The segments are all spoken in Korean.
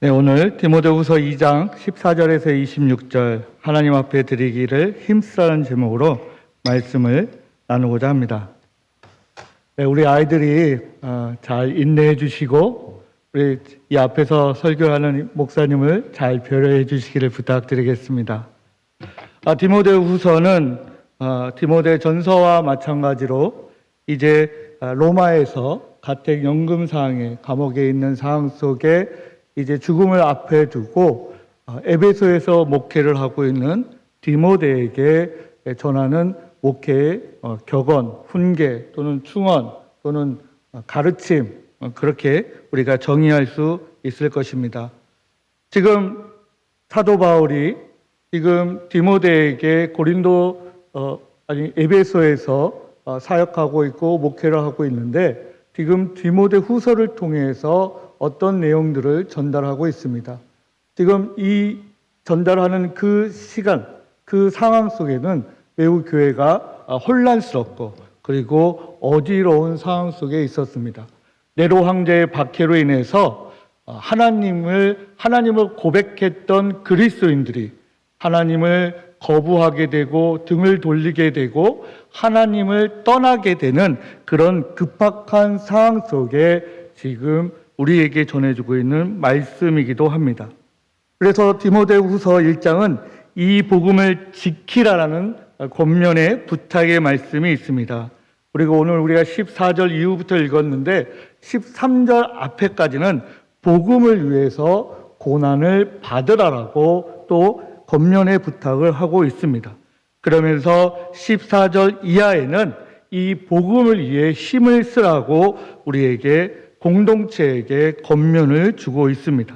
네, 오늘 디모데후서 2장 14절에서 26절 하나님 앞에 드리기를 힘쓰라는 제목으로 말씀을 나누고자 합니다. 네, 우리 아이들이 잘 인내해 주시고 우리 이 앞에서 설교하는 목사님을 잘 배려해 주시기를 부탁드리겠습니다. 디모데후서는 디모데전서와 마찬가지로 이제 로마에서 가택연금 사항에 감옥에 있는 상황 속에 이제 죽음을 앞에 두고 에베소에서 목회를 하고 있는 디모데에게 전하는 목회의 격언, 훈계 또는 충언 또는 가르침, 그렇게 우리가 정의할 수 있을 것입니다. 지금 사도 바울이 지금 디모데에게 에베소에서 사역하고 있고 목회를 하고 있는데 지금 디모데 후서를 통해서 어떤 내용들을 전달하고 있습니다. 지금 이 전달하는 그 시간, 그 상황 속에는 매우 교회가 혼란스럽고 그리고 어지러운 상황 속에 있었습니다. 네로 황제의 박해로 인해서 하나님을 고백했던 그리스도인들이 하나님을 거부하게 되고 등을 돌리게 되고 하나님을 떠나게 되는 그런 급박한 상황 속에 지금 우리에게 전해주고 있는 말씀이기도 합니다. 그래서 디모데후서 1장은 이 복음을 지키라라는 권면의 부탁의 말씀이 있습니다. 그리고 오늘 우리가 14절 이후부터 읽었는데 13절 앞에까지는 복음을 위해서 고난을 받으라라고 또 권면의 부탁을 하고 있습니다. 그러면서 14절 이하에는 이 복음을 위해 힘을 쓰라고 우리에게 공동체에게 권면을 주고 있습니다.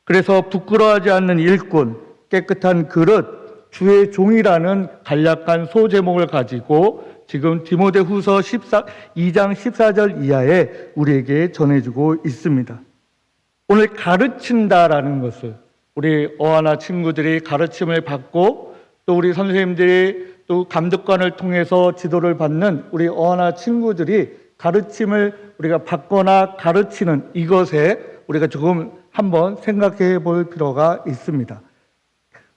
그래서 부끄러워하지 않는 일꾼, 깨끗한 그릇, 주의 종이라는 간략한 소제목을 가지고 지금 디모데후서 2장 14절 이하에 우리에게 전해주고 있습니다. 오늘 가르친다라는 것을 우리 어하나 친구들이 가르침을 받고 또 우리 선생님들이 또 감독관을 통해서 지도를 받는 우리 어하나 친구들이 가르침을 우리가 받거나 가르치는 이것에 우리가 조금 한번 생각해 볼 필요가 있습니다.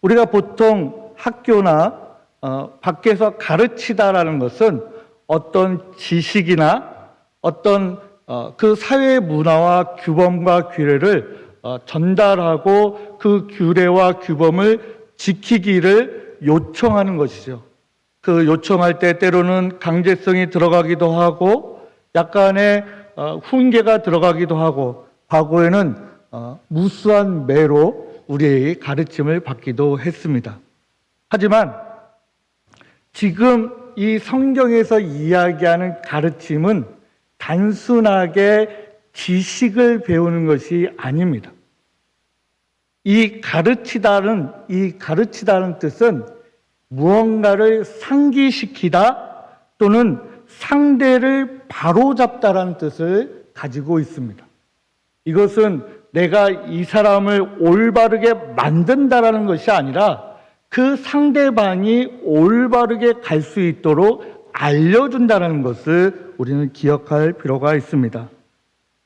우리가 보통 학교나 밖에서 가르치다라는 것은 어떤 지식이나 어떤 그 사회 문화와 규범과 규례를 전달하고 그 규례와 규범을 지키기를 요청하는 것이죠. 그 요청할 때 때로는 강제성이 들어가기도 하고 약간의 훈계가 들어가기도 하고 과거에는 무수한 매로 우리의 가르침을 받기도 했습니다. 하지만 지금 이 성경에서 이야기하는 가르침은 단순하게 지식을 배우는 것이 아닙니다. 이 가르치다는 뜻은 무언가를 상기시키다 또는 상대를 바로잡다라는 뜻을 가지고 있습니다. 이것은 내가 이 사람을 올바르게 만든다라는 것이 아니라 그 상대방이 올바르게 갈 수 있도록 알려준다는 것을 우리는 기억할 필요가 있습니다.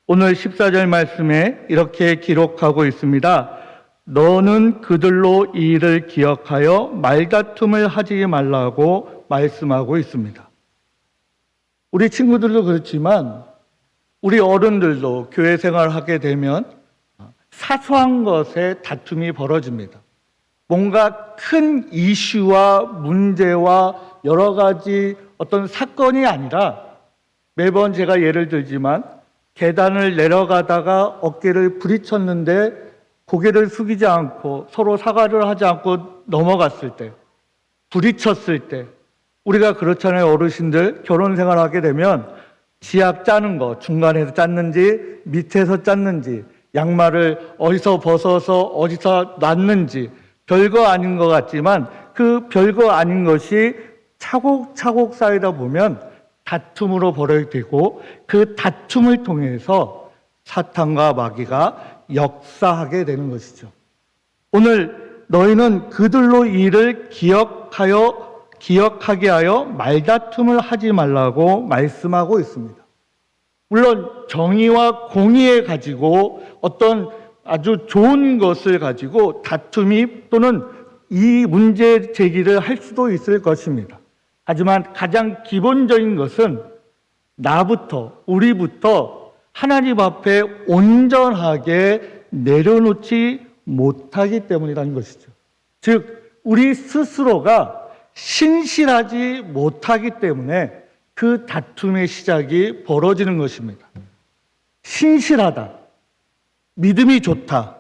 오늘 14절 말씀에 이렇게 기록하고 있습니다. 너는 그들로 이 일을 기억하여 말다툼을 하지 말라고 말씀하고 있습니다. 우리 친구들도 그렇지만 우리 어른들도 교회 생활을 하게 되면 사소한 것에 다툼이 벌어집니다. 뭔가 큰 이슈와 문제와 여러 가지 어떤 사건이 아니라 매번 제가 예를 들지만 계단을 내려가다가 어깨를 부딪혔는데 고개를 숙이지 않고 서로 사과를 하지 않고 넘어갔을 때, 부딪혔을 때, 우리가 그렇잖아요. 어르신들 결혼 생활하게 되면 지압 짜는 거 중간에서 짰는지 밑에서 짰는지 양말을 어디서 벗어서 어디서 놨는지 별거 아닌 것 같지만 그 별거 아닌 것이 차곡차곡 쌓이다 보면 다툼으로 벌어지고 그 다툼을 통해서 사탄과 마귀가 역사하게 되는 것이죠. 오늘 너희는 그들로 이 일을 기억하게 하여 말다툼을 하지 말라고 말씀하고 있습니다. 물론 정의와 공의에 가지고 어떤 아주 좋은 것을 가지고 다툼이 또는 이 문제 제기를 할 수도 있을 것입니다. 하지만 가장 기본적인 것은 나부터, 우리부터 하나님 앞에 온전하게 내려놓지 못하기 때문이라는 것이죠. 즉, 우리 스스로가 신실하지 못하기 때문에 그 다툼의 시작이 벌어지는 것입니다. 신실하다, 믿음이 좋다,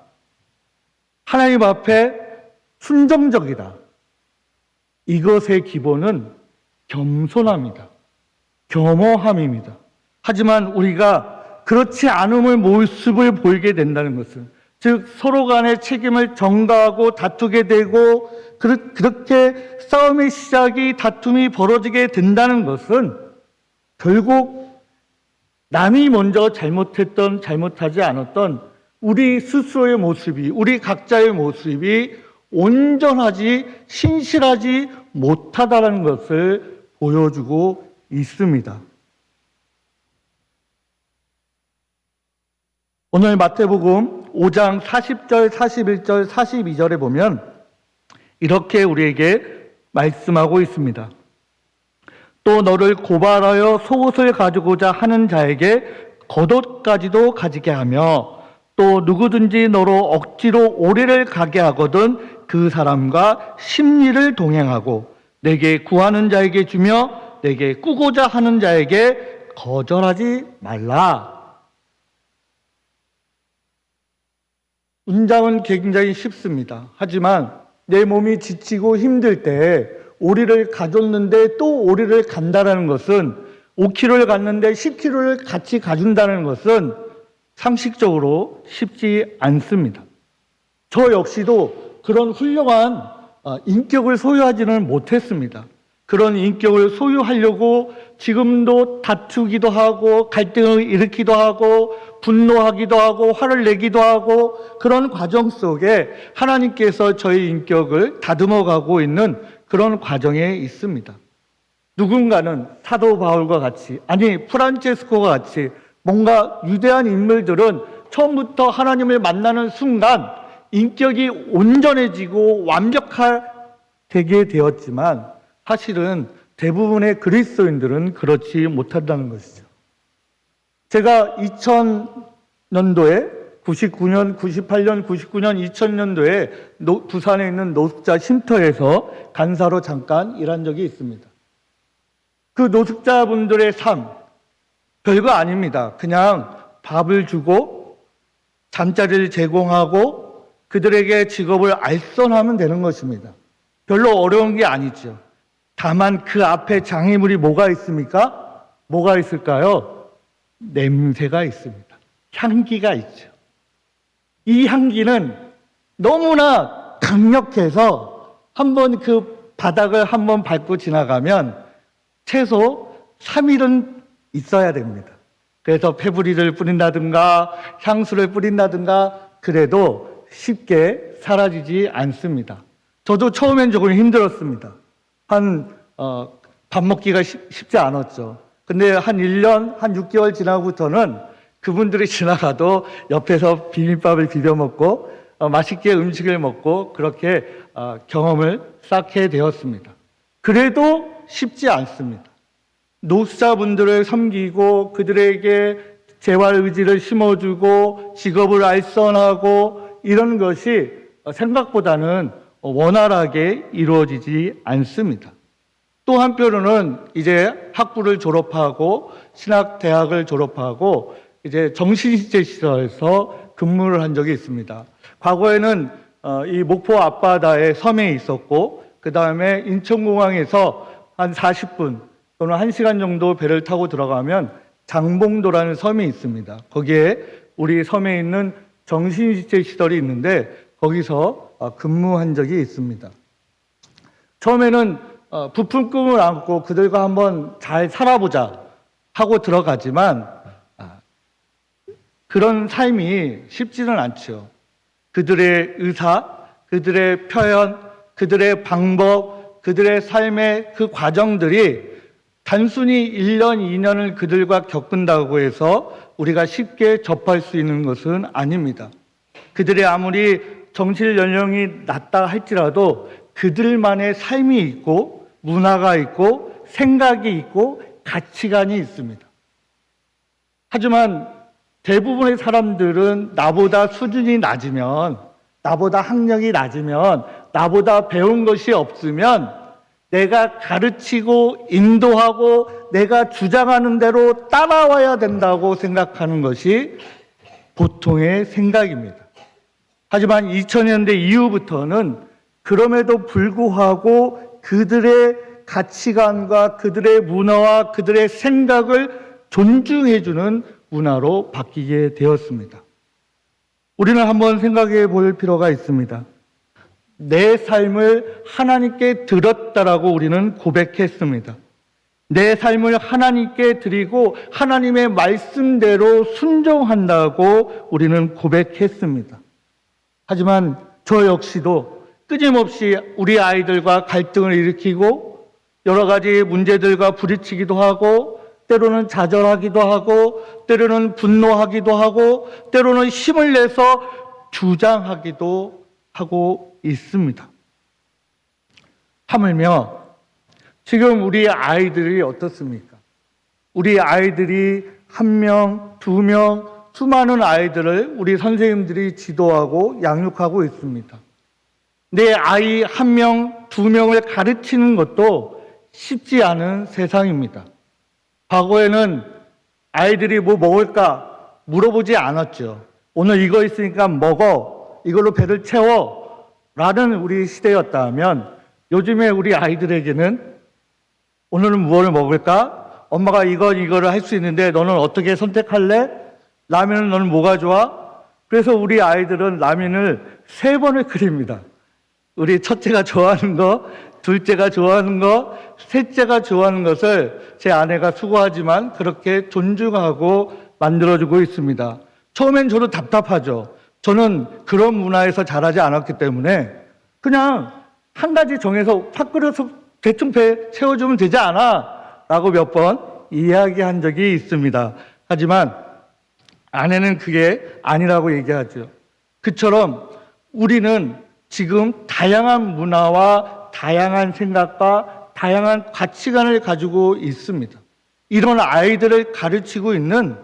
하나님 앞에 순종적이다. 이것의 기본은 겸손함이다. 겸허함입니다. 하지만 우리가 그렇지 않음의 모습을 보이게 된다는 것은, 즉 서로 간의 책임을 전가하고 다투게 되고 그렇게 싸움의 시작이 다툼이 벌어지게 된다는 것은 결국 남이 먼저 잘못하지 않았던 우리 스스로의 모습이, 우리 각자의 모습이 온전하지 신실하지 못하다는 것을 보여주고 있습니다. 오늘 마태복음 5장 40절, 41절, 42절에 보면 이렇게 우리에게 말씀하고 있습니다. 또 너를 고발하여 속옷을 가지고자 하는 자에게 겉옷까지도 가지게 하며 또 누구든지 너로 억지로 오래를 가게 하거든 그 사람과 심리를 동행하고 내게 구하는 자에게 주며 내게 꾸고자 하는 자에게 거절하지 말라. 문장은 굉장히 쉽습니다. 하지만 내 몸이 지치고 힘들 때 오리를 가졌는데 또 오리를 간다는 것은 5km를 갔는데 10km를 같이 가준다는 것은 상식적으로 쉽지 않습니다. 저 역시도 그런 훌륭한 인격을 소유하지는 못했습니다. 그런 인격을 소유하려고 지금도 다투기도 하고 갈등을 일으키기도 하고 분노하기도 하고 화를 내기도 하고 그런 과정 속에 하나님께서 저희 인격을 다듬어 가고 있는 그런 과정에 있습니다. 누군가는 사도 바울과 같이, 아니 프란체스코와 같이 뭔가 위대한 인물들은 처음부터 하나님을 만나는 순간 인격이 온전해지고 완벽하게 되었지만 사실은 대부분의 그리스도인들은 그렇지 못한다는 것이죠. 제가 2000년도에 99년, 98년, 99년, 2000년도에 부산에 있는 노숙자 쉼터에서 간사로 잠깐 일한 적이 있습니다. 그 노숙자분들의 삶, 별거 아닙니다. 그냥 밥을 주고 잠자리를 제공하고 그들에게 직업을 알선하면 되는 것입니다. 별로 어려운 게 아니죠. 다만 그 앞에 장애물이 뭐가 있습니까? 뭐가 있을까요? 냄새가 있습니다. 향기가 있죠. 이 향기는 너무나 강력해서 한번 그 바닥을 한번 밟고 지나가면 최소 3일은 있어야 됩니다. 그래서 페브리를 뿌린다든가 향수를 뿌린다든가 그래도 쉽게 사라지지 않습니다. 저도 처음엔 조금 힘들었습니다. 밥 먹기가 쉽지 않았죠. 근데 한 1년, 한 6개월 지나고부터는 그분들이 지나가도 옆에서 비빔밥을 비벼 먹고 맛있게 음식을 먹고 그렇게 경험을 쌓게 되었습니다. 그래도 쉽지 않습니다. 노숙자분들을 섬기고 그들에게 재활 의지를 심어주고 직업을 알선하고 이런 것이 생각보다는 원활하게 이루어지지 않습니다. 또 한편으로는 이제 학부를 졸업하고 신학대학을 졸업하고 이제 정신시설에서 근무를 한 적이 있습니다. 과거에는 이 목포 앞바다에 섬에 있었고 그 다음에 인천공항에서 한 40분 또는 1시간 정도 배를 타고 들어가면 장봉도라는 섬이 있습니다. 거기에 우리 섬에 있는 정신시설이 있는데 거기서 근무한 적이 있습니다. 처음에는 부푼 꿈을 안고 그들과 한번 잘 살아보자 하고 들어가지만 그런 삶이 쉽지는 않죠. 그들의 의사, 그들의 표현, 그들의 방법, 그들의 삶의 그 과정들이 단순히 1년, 2년을 그들과 겪은다고 해서 우리가 쉽게 접할 수 있는 것은 아닙니다. 그들이 아무리 정실 연령이 낮다 할지라도 그들만의 삶이 있고 문화가 있고 생각이 있고 가치관이 있습니다. 하지만 대부분의 사람들은 나보다 수준이 낮으면, 나보다 학력이 낮으면, 나보다 배운 것이 없으면 내가 가르치고 인도하고 내가 주장하는 대로 따라와야 된다고 생각하는 것이 보통의 생각입니다. 하지만 2000년대 이후부터는 그럼에도 불구하고 그들의 가치관과 그들의 문화와 그들의 생각을 존중해주는 문화로 바뀌게 되었습니다. 우리는 한번 생각해 볼 필요가 있습니다. 내 삶을 하나님께 드렸다라고 우리는 고백했습니다. 내 삶을 하나님께 드리고 하나님의 말씀대로 순종한다고 우리는 고백했습니다. 하지만 저 역시도 끊임없이 우리 아이들과 갈등을 일으키고 여러 가지 문제들과 부딪히기도 하고 때로는 좌절하기도 하고 때로는 분노하기도 하고 때로는 힘을 내서 주장하기도 하고 있습니다. 하물며 지금 우리 아이들이 어떻습니까? 우리 아이들이 1명, 2명, 수많은 아이들을 우리 선생님들이 지도하고 양육하고 있습니다. 내 아이 1명, 2명을 가르치는 것도 쉽지 않은 세상입니다. 과거에는 아이들이 뭐 먹을까 물어보지 않았죠. 오늘 이거 있으니까 먹어, 이걸로 배를 채워 라는 우리 시대였다면 요즘에 우리 아이들에게는 오늘은 무엇을 먹을까? 엄마가 이거를 할 수 있는데 너는 어떻게 선택할래? 라면은 너는 뭐가 좋아? 그래서 우리 아이들은 라면을 3번을 끓입니다. 우리 첫째가 좋아하는 거, 둘째가 좋아하는 거, 셋째가 좋아하는 것을 제 아내가 수고하지만 그렇게 존중하고 만들어주고 있습니다. 처음엔 저도 답답하죠. 저는 그런 문화에서 자라지 않았기 때문에 그냥 한 가지 정해서 팍 끓여서 대충 배 채워주면 되지 않아? 라고 몇 번 이야기한 적이 있습니다. 하지만 아내는 그게 아니라고 얘기하죠. 그처럼 우리는 지금 다양한 문화와 다양한 생각과 다양한 가치관을 가지고 있습니다. 이런 아이들을 가르치고 있는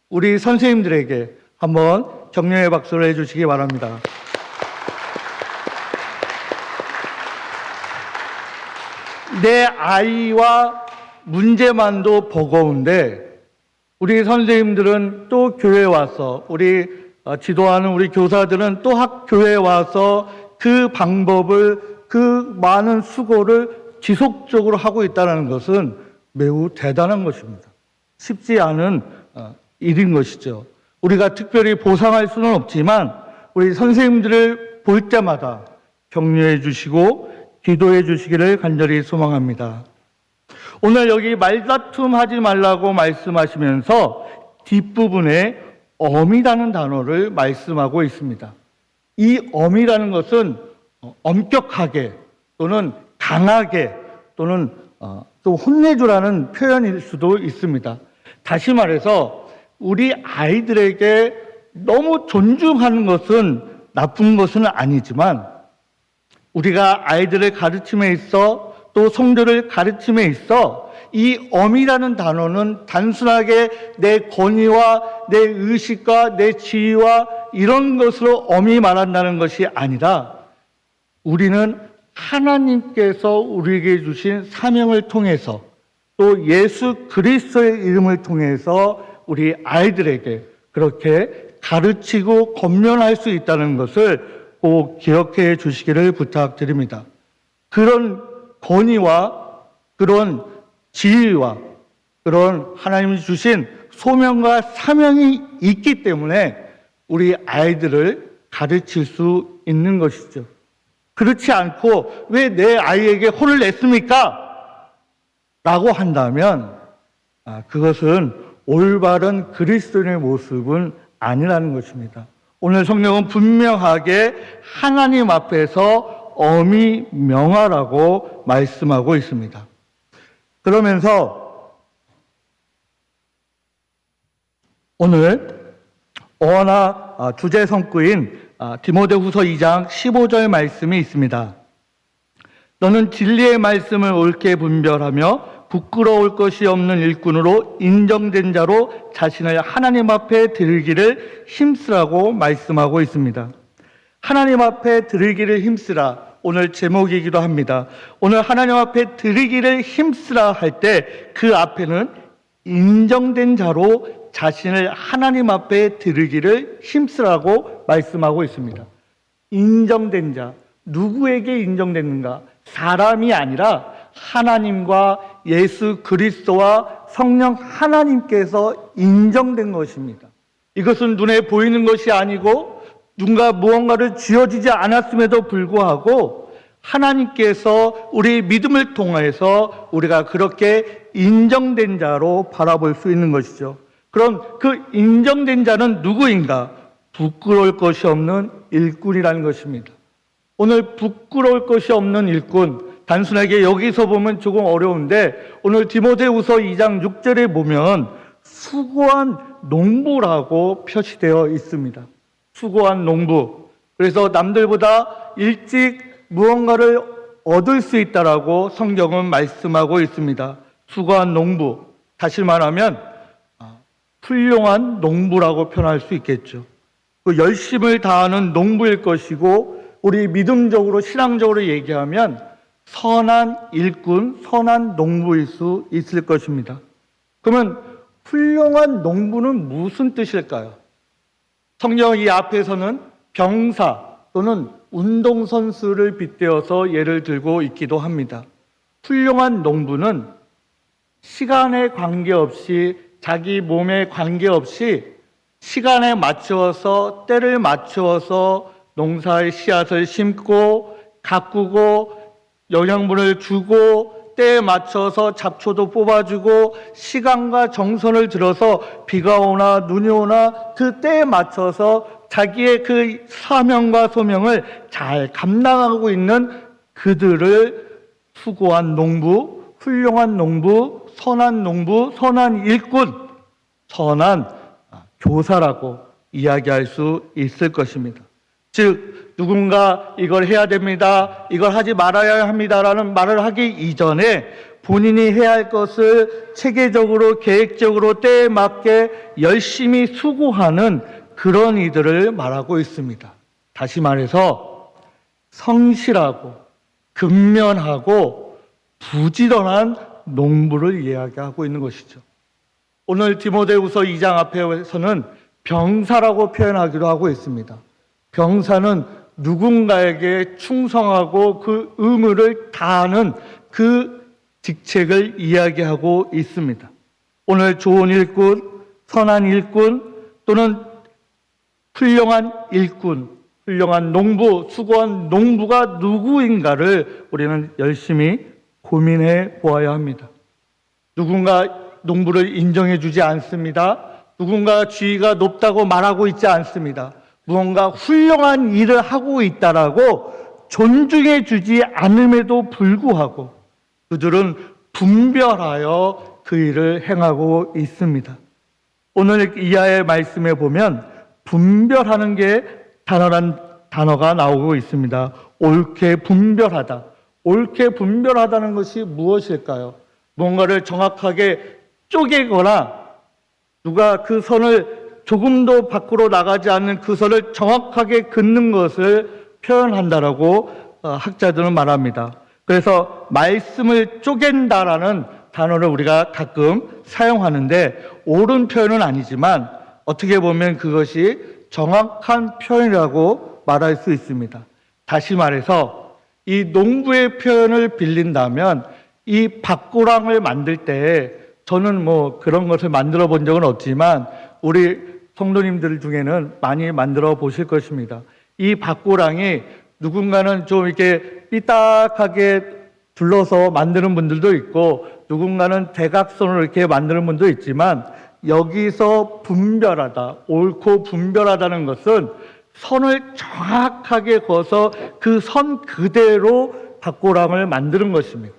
우리 선생님들에게 한번 격려의 박수를 해주시기 바랍니다. 내 아이와 문제만도 버거운데 우리 선생님들은 또 교회에 와서 우리 지도하는 우리 교사들은 또 교회에 와서 그 방법을 그 많은 수고를 지속적으로 하고 있다는 것은 매우 대단한 것입니다. 쉽지 않은 일인 것이죠. 우리가 특별히 보상할 수는 없지만 우리 선생님들을 볼 때마다 격려해 주시고 기도해 주시기를 간절히 소망합니다. 오늘 여기 말다툼 하지 말라고 말씀하시면서 뒷부분에 엄이라는 단어를 말씀하고 있습니다. 이 엄이라는 것은 엄격하게 또는 강하게 또는 또 혼내주라는 표현일 수도 있습니다. 다시 말해서 우리 아이들에게 너무 존중하는 것은 나쁜 것은 아니지만 우리가 아이들을 가르침에 있어 또 성도를 가르침에 있어 이 엄이라는 단어는 단순하게 내 권위와 내 의식과 내 지위와 이런 것으로 엄히 말한다는 것이 아니라 우리는 하나님께서 우리에게 주신 사명을 통해서 또 예수 그리스도의 이름을 통해서 우리 아이들에게 그렇게 가르치고 권면할 수 있다는 것을 꼭 기억해 주시기를 부탁드립니다. 그런 권위와 그런 지위와 그런 하나님이 주신 소명과 사명이 있기 때문에 우리 아이들을 가르칠 수 있는 것이죠. 그렇지 않고 왜 내 아이에게 혼을 냈습니까? 라고 한다면 그것은 올바른 그리스도인의 모습은 아니라는 것입니다. 오늘 성경은 분명하게 하나님 앞에서 엄히 명하라고 말씀하고 있습니다. 그러면서 오늘 어나 주제 성구인 디모데후서 2장 15절 말씀이 있습니다. 너는 진리의 말씀을 옳게 분별하며 부끄러울 것이 없는 일꾼으로 인정된 자로 자신을 하나님 앞에 드리기를 힘쓰라고 말씀하고 있습니다. 하나님 앞에 드리기를 힘쓰라, 오늘 제목이기도 합니다. 오늘 하나님 앞에 드리기를 힘쓰라 할 때 그 앞에는 인정된 자로 자신을 하나님 앞에 드리기를 힘쓰라고 말씀하고 있습니다. 인정된 자, 누구에게 인정됐는가? 사람이 아니라 하나님과 예수 그리스도와 성령 하나님께서 인정된 것입니다. 이것은 눈에 보이는 것이 아니고 누군가 무언가를 쥐어지지 않았음에도 불구하고 하나님께서 우리 믿음을 통해서 우리가 그렇게 인정된 자로 바라볼 수 있는 것이죠. 그럼 그 인정된 자는 누구인가? 부끄러울 것이 없는 일꾼이라는 것입니다. 오늘 부끄러울 것이 없는 일꾼, 단순하게 여기서 보면 조금 어려운데 오늘 디모데후서 2장 6절에 보면 수고한 농부라고 표시되어 있습니다. 수고한 농부. 그래서 남들보다 일찍 무언가를 얻을 수 있다라고 성경은 말씀하고 있습니다. 수고한 농부. 다시 말하면 훌륭한 농부라고 표현할 수 있겠죠. 그 열심을 다하는 농부일 것이고 우리 믿음적으로 신앙적으로 얘기하면 선한 일꾼, 선한 농부일 수 있을 것입니다. 그러면 훌륭한 농부는 무슨 뜻일까요? 성경 이 앞에서는 병사 또는 운동선수를 빗대어서 예를 들고 있기도 합니다. 훌륭한 농부는 시간에 관계없이 자기 몸에 관계없이 시간에 맞추어서 때를 맞추어서 농사의 씨앗을 심고 가꾸고 영양분을 주고 때에 맞춰서 잡초도 뽑아주고 시간과 정성을 들여서 비가 오나 눈이 오나 그 때에 맞춰서 자기의 그 사명과 소명을 잘 감당하고 있는 그들을 수고한 농부, 훌륭한 농부, 선한 일꾼, 선한 교사라고 이야기할 수 있을 것입니다. 즉 누군가 이걸 해야 됩니다, 이걸 하지 말아야 합니다라는 말을 하기 이전에 본인이 해야 할 것을 체계적으로 계획적으로 때에 맞게 열심히 수고하는 그런 이들을 말하고 있습니다. 다시 말해서 성실하고 근면하고 부지런한 농부를 이야기하고 있는 것이죠. 오늘 디모데후서 2장 앞에서는 병사라고 표현하기도 하고 있습니다. 병사는 누군가에게 충성하고 그 의무를 다하는 그 직책을 이야기하고 있습니다. 오늘 좋은 일꾼, 선한 일꾼 또는 훌륭한 일꾼, 훌륭한 농부, 수고한 농부가 누구인가를 우리는 열심히 고민해 보아야 합니다. 누군가 농부를 인정해 주지 않습니다. 누군가 지위가 높다고 말하고 있지 않습니다. 무언가 훌륭한 일을 하고 있다라고 존중해 주지 않음에도 불구하고 그들은 분별하여 그 일을 행하고 있습니다. 오늘 이하의 말씀에 보면 분별하는 게 단어가 나오고 있습니다. 옳게 분별하다. 옳게 분별하다는 것이 무엇일까요? 뭔가를 정확하게 쪼개거나 누가 그 선을 조금도 밖으로 나가지 않는 그 선을 정확하게 긋는 것을 표현한다라고 학자들은 말합니다. 그래서 말씀을 쪼갠다라는 단어를 우리가 가끔 사용하는데 옳은 표현은 아니지만 어떻게 보면 그것이 정확한 표현이라고 말할 수 있습니다. 다시 말해서 이 농부의 표현을 빌린다면 이 밭고랑을 만들 때 저는 그런 것을 만들어 본 적은 없지만 우리 성도님들 중에는 많이 만들어 보실 것입니다. 이 밭고랑이 누군가는 좀 이렇게 삐딱하게 둘러서 만드는 분들도 있고 누군가는 대각선으로 이렇게 만드는 분도 있지만 여기서 분별하다, 옳고 분별하다는 것은 선을 정확하게 그어서 그 선 그대로 밭고랑을 만드는 것입니다.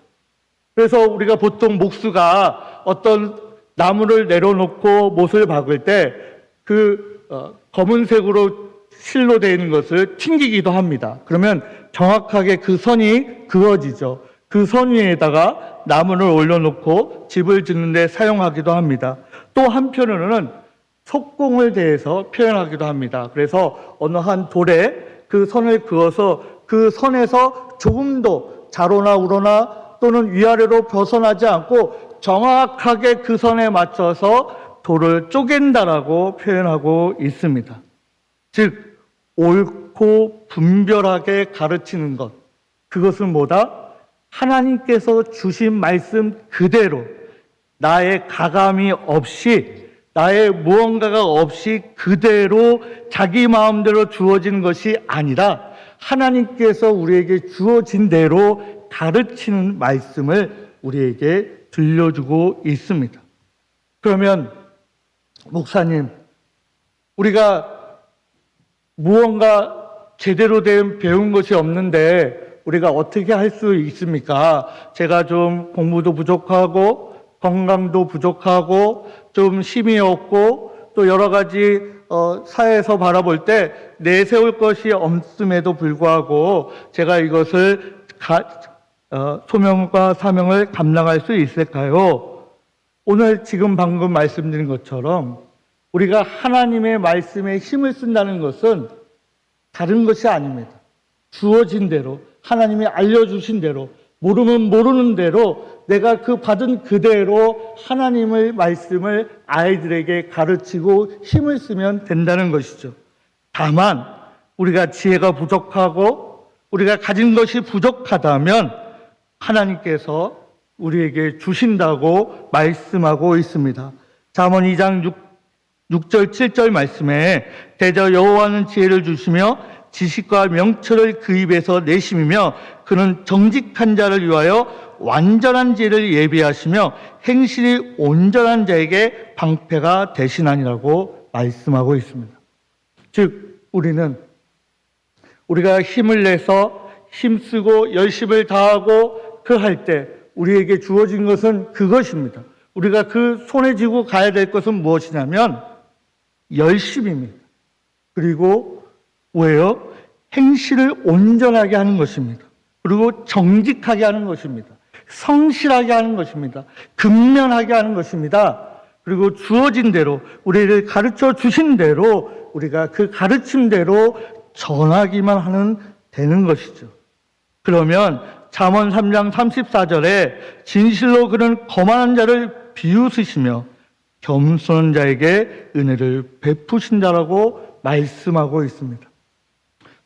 그래서 우리가 보통 목수가 어떤 나무를 내려놓고 못을 박을 때 그 검은색으로 실로 되어 있는 것을 튕기기도 합니다. 그러면 정확하게 그 선이 그어지죠. 그 선 위에다가 나무를 올려놓고 집을 짓는 데 사용하기도 합니다. 또 한편으로는 속공을 대해서 표현하기도 합니다. 그래서 어느 한 돌에 그 선을 그어서 그 선에서 조금도 좌로나 우로나 또는 위아래로 벗어나지 않고 정확하게 그 선에 맞춰서 돌을 쪼갠다라고 표현하고 있습니다. 즉 옳고 분별하게 가르치는 것, 그것은 뭐다? 하나님께서 주신 말씀 그대로 나의 가감이 없이, 나의 무언가가 없이 그대로 자기 마음대로 주어진 것이 아니라 하나님께서 우리에게 주어진 대로 가르치는 말씀을 우리에게 들려주고 있습니다. 그러면 목사님, 우리가 무언가 제대로 된 배운 것이 없는데 우리가 어떻게 할 수 있습니까? 제가 좀 공부도 부족하고 건강도 부족하고 좀 힘이 없고 또 여러 가지 사회에서 바라볼 때 내세울 것이 없음에도 불구하고 제가 이것을 소명과 사명을 감당할 수 있을까요? 오늘 지금 방금 말씀드린 것처럼 우리가 하나님의 말씀에 힘을 쓴다는 것은 다른 것이 아닙니다. 주어진 대로, 하나님이 알려주신 대로, 모르면 모르는 대로 내가 그 받은 그대로 하나님의 말씀을 아이들에게 가르치고 힘을 쓰면 된다는 것이죠. 다만 우리가 지혜가 부족하고 우리가 가진 것이 부족하다면 하나님께서 우리에게 주신다고 말씀하고 있습니다. 잠언 2장 6절 7절 말씀에 대저 여호와는 지혜를 주시며 지식과 명철을 그 입에서 내심이며 그는 정직한 자를 위하여 완전한 지혜를 예비하시며 행실이 온전한 자에게 방패가 되시나니라고 말씀하고 있습니다. 즉 우리가 힘을 내서 힘쓰고 열심을 다하고 그 할 때 우리에게 주어진 것은 그것입니다. 우리가 그 손에 쥐고 가야 될 것은 무엇이냐면 열심입니다. 그리고 왜요? 행실을 온전하게 하는 것입니다. 그리고 정직하게 하는 것입니다. 성실하게 하는 것입니다. 근면하게 하는 것입니다. 그리고 주어진 대로 우리를 가르쳐 주신 대로 우리가 그 가르침대로 전하기만 하는 되는 것이죠. 그러면 잠언 3장 34절에 진실로 그는 거만한 자를 비웃으시며 겸손한 자에게 은혜를 베푸신다라고 말씀하고 있습니다.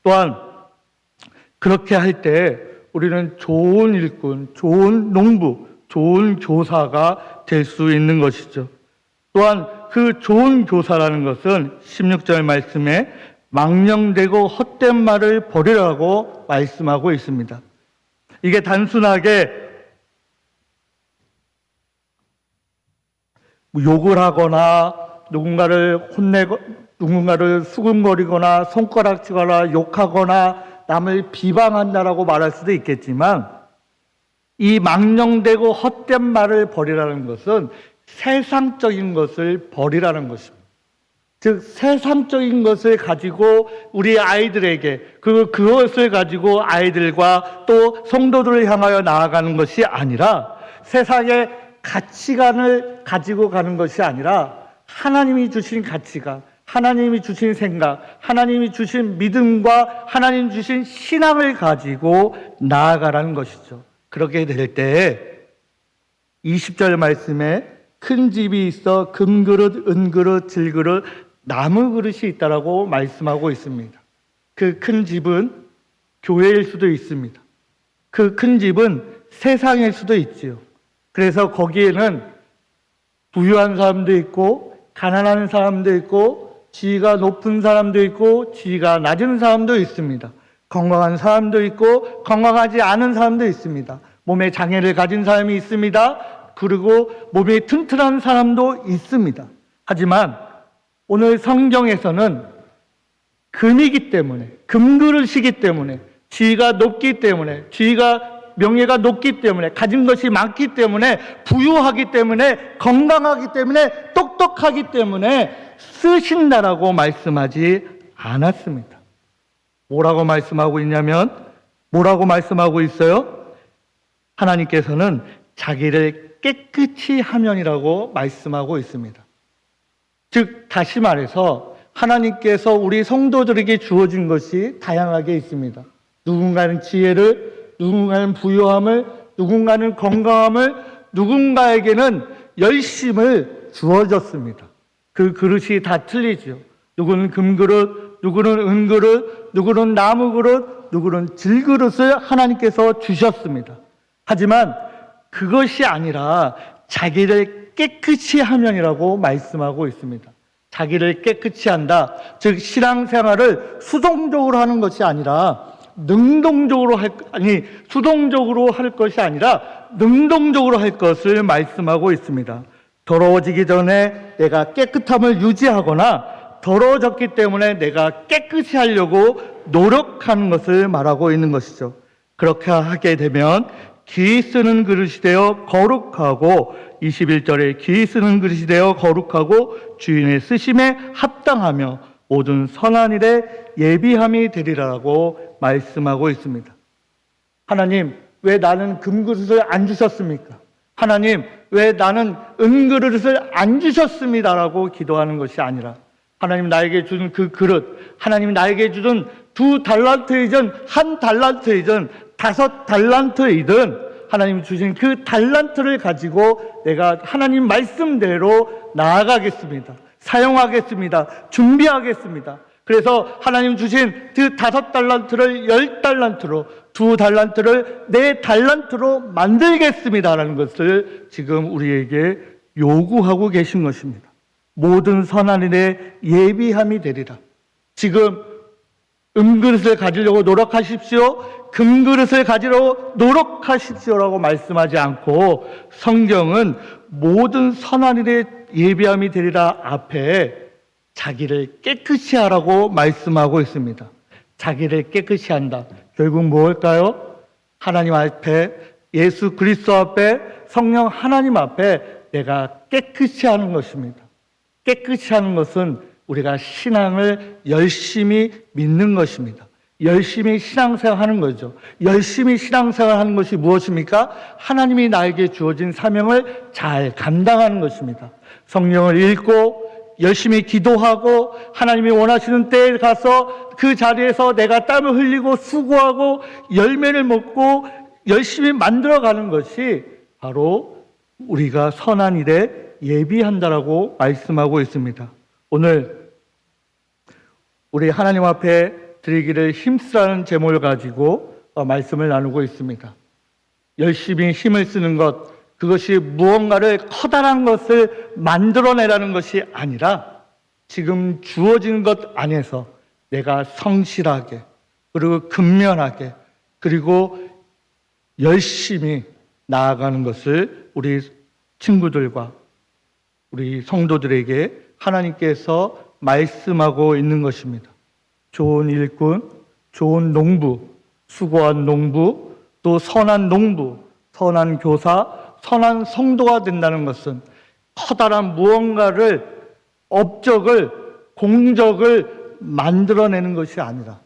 또한 그렇게 할 때 우리는 좋은 일꾼, 좋은 농부, 좋은 교사가 될 수 있는 것이죠. 또한 그 좋은 교사라는 것은 16절 말씀에 망령되고 헛된 말을 버리라고 말씀하고 있습니다. 이게 단순하게 욕을 하거나 누군가를 혼내고 누군가를 수군거리거나 손가락치거나 욕하거나 남을 비방한다라고 말할 수도 있겠지만 이 망령되고 헛된 말을 버리라는 것은 세상적인 것을 버리라는 것입니다. 즉 세상적인 것을 가지고 우리 아이들에게 그리고 그것을 가지고 아이들과 또 성도들을 향하여 나아가는 것이 아니라 세상의 가치관을 가지고 가는 것이 아니라 하나님이 주신 가치관, 하나님이 주신 생각, 하나님이 주신 믿음과 하나님 주신 신앙을 가지고 나아가라는 것이죠. 그렇게 될 때 20절 말씀에 큰 집이 있어 금그릇, 은그릇, 질그릇, 나무 그릇이 있다라고 말씀하고 있습니다. 그 큰 집은 교회일 수도 있습니다. 그 큰 집은 세상일 수도 있지요. 그래서 거기에는 부유한 사람도 있고 가난한 사람도 있고 지위가 높은 사람도 있고 지위가 낮은 사람도 있습니다. 건강한 사람도 있고 건강하지 않은 사람도 있습니다. 몸에 장애를 가진 사람이 있습니다. 그리고 몸이 튼튼한 사람도 있습니다. 하지만 오늘 성경에서는 금이기 때문에, 금그릇이기 때문에, 지위가 높기 때문에, 지위가 명예가 높기 때문에, 가진 것이 많기 때문에, 부유하기 때문에, 건강하기 때문에, 똑똑하기 때문에 쓰신다라고 말씀하지 않았습니다. 뭐라고 말씀하고 있냐면, 뭐라고 말씀하고 있어요? 하나님께서는 자기를 깨끗이 하면이라고 말씀하고 있습니다. 즉 다시 말해서 하나님께서 우리 성도들에게 주어진 것이 다양하게 있습니다. 누군가는 지혜를, 누군가는 부유함을, 누군가는 건강함을, 누군가에게는 열심을 주어졌습니다. 그 그릇이 다 틀리죠. 누구는 금그릇, 누구는 은그릇, 누구는 나무그릇, 누구는 질그릇을 하나님께서 주셨습니다. 하지만 그것이 아니라 자기를 깨끗이 하면이라고 말씀하고 있습니다. 자기를 깨끗이 한다. 즉 신앙생활을 수동적으로 하는 것이 아니라 수동적으로 할 것이 아니라 능동적으로 할 것을 말씀하고 있습니다. 더러워지기 전에 내가 깨끗함을 유지하거나 더러워졌기 때문에 내가 깨끗이 하려고 노력하는 것을 말하고 있는 것이죠. 그렇게 하게 되면 기 쓰는 그릇이 되어 거룩하고, 21절에 기 쓰는 그릇이 되어 거룩하고 주인의 쓰심에 합당하며 모든 선한 일에 예비함이 되리라고 말씀하고 있습니다. 하나님, 왜 나는 금그릇을 안 주셨습니까? 하나님, 왜 나는 은그릇을 안 주셨습니다라고 기도하는 것이 아니라, 하나님 나에게 주는 그 그릇, 하나님 나에게 주는 2달란트이든 1달란트이든 5달란트이든 하나님 주신 그 달란트를 가지고 내가 하나님 말씀대로 나아가겠습니다. 사용하겠습니다. 준비하겠습니다. 그래서 하나님 주신 그 5달란트를 10달란트로, 2달란트를 4달란트로 만들겠습니다라는 것을 지금 우리에게 요구하고 계신 것입니다. 모든 선한 일에 예비함이 되리라. 지금 은그릇을 가지려고 노력하십시오, 금그릇을 가지려고 노력하십시오라고 말씀하지 않고, 성경은 모든 선한 일에 예비함이 되리라 앞에 자기를 깨끗이 하라고 말씀하고 있습니다. 자기를 깨끗이 한다. 결국 무엇일까요? 하나님 앞에, 예수 그리스도 앞에, 성령 하나님 앞에 내가 깨끗이 하는 것입니다. 깨끗이 하는 것은 우리가 신앙을 열심히 믿는 것입니다. 열심히 신앙생활 하는 거죠. 열심히 신앙생활 하는 것이 무엇입니까? 하나님이 나에게 주어진 사명을 잘 감당하는 것입니다. 성경을 읽고 열심히 기도하고 하나님이 원하시는 때에 가서 그 자리에서 내가 땀을 흘리고 수고하고 열매를 먹고 열심히 만들어가는 것이 바로 우리가 선한 일에 예비한다라고 말씀하고 있습니다. 오늘 우리 하나님 앞에 드리기를 힘쓰라는 제목을 가지고 말씀을 나누고 있습니다. 열심히 힘을 쓰는 것, 그것이 무언가를 커다란 것을 만들어내라는 것이 아니라 지금 주어진 것 안에서 내가 성실하게, 그리고 근면하게, 그리고 열심히 나아가는 것을 우리 친구들과 우리 성도들에게 하나님께서 말씀하고 있는 것입니다. 좋은 일꾼, 좋은 농부, 수고한 농부, 또 선한 농부, 선한 교사, 선한 성도가 된다는 것은 커다란 무언가를, 업적을, 공적을 만들어내는 것이 아니라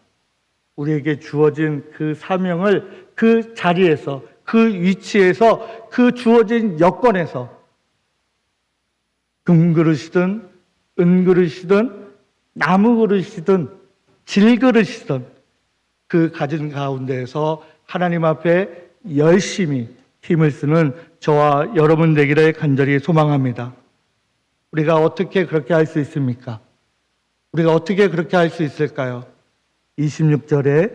우리에게 주어진 그 사명을 그 자리에서, 그 위치에서, 그 주어진 여건에서 금그릇이든 은그릇이든 나무그릇이든 질그릇이든 그 가진 가운데에서 하나님 앞에 열심히 힘을 쓰는 저와 여러분 되기를 간절히 소망합니다. 우리가 어떻게 그렇게 할 수 있습니까? 우리가 어떻게 그렇게 할 수 있을까요? 26절에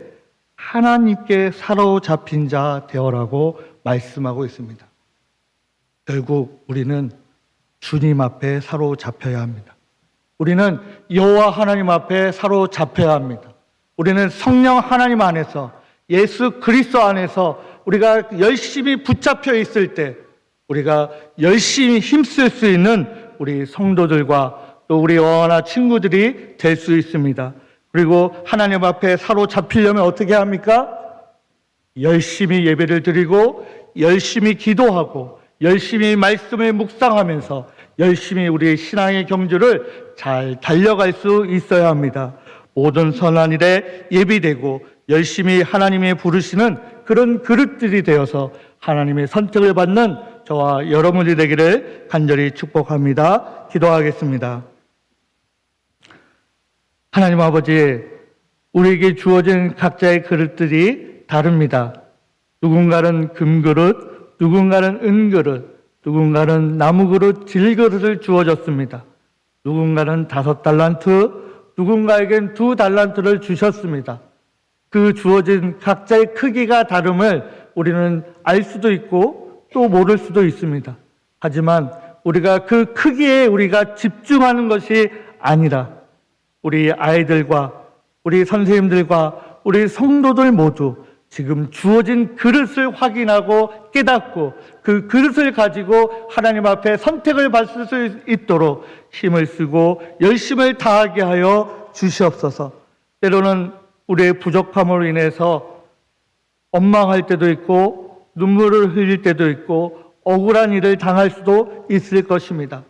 하나님께 사로잡힌 자 되어라고 말씀하고 있습니다. 결국 우리는 주님 앞에 사로잡혀야 합니다. 우리는 여호와 하나님 앞에 사로잡혀야 합니다. 우리는 성령 하나님 안에서, 예수 그리스도 안에서 우리가 열심히 붙잡혀 있을 때 우리가 열심히 힘쓸 수 있는 우리 성도들과 또 우리 어나 친구들이 될 수 있습니다. 그리고 하나님 앞에 사로잡히려면 어떻게 합니까? 열심히 예배를 드리고 열심히 기도하고 열심히 말씀을 묵상하면서 열심히 우리의 신앙의 경주를 잘 달려갈 수 있어야 합니다. 모든 선한 일에 예비되고 열심히 하나님의 부르시는 그런 그릇들이 되어서 하나님의 선택을 받는 저와 여러분이 되기를 간절히 축복합니다. 기도하겠습니다. 하나님 아버지, 우리에게 주어진 각자의 그릇들이 다릅니다. 누군가는 금그릇, 누군가는 은그릇, 누군가는 나무그릇, 질그릇을 주어졌습니다. 누군가는 5달란트, 누군가에겐 2달란트를 주셨습니다. 그 주어진 각자의 크기가 다름을 우리는 알 수도 있고 또 모를 수도 있습니다. 하지만 우리가 그 크기에 우리가 집중하는 것이 아니라 우리 아이들과 우리 선생님들과 우리 성도들 모두 지금 주어진 그릇을 확인하고 깨닫고 그 그릇을 가지고 하나님 앞에 선택을 받을 수 있도록 힘을 쓰고 열심을 다하게 하여 주시옵소서. 때로는 우리의 부족함으로 인해서 원망할 때도 있고 눈물을 흘릴 때도 있고 억울한 일을 당할 수도 있을 것입니다.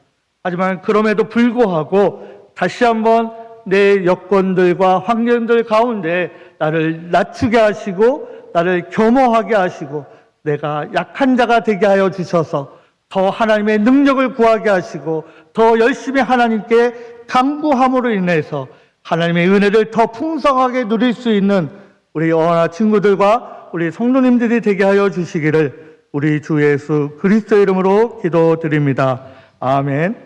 하지만 그럼에도 불구하고 다시 한번 내 여건들과 환경들 가운데 나를 낮추게 하시고 나를 겸허하게 하시고 내가 약한 자가 되게 하여 주셔서 더 하나님의 능력을 구하게 하시고 더 열심히 하나님께 간구함으로 인해서 하나님의 은혜를 더 풍성하게 누릴 수 있는 우리 어나 친구들과 우리 성도님들이 되게 하여 주시기를 우리 주 예수 그리스도의 이름으로 기도드립니다. 아멘.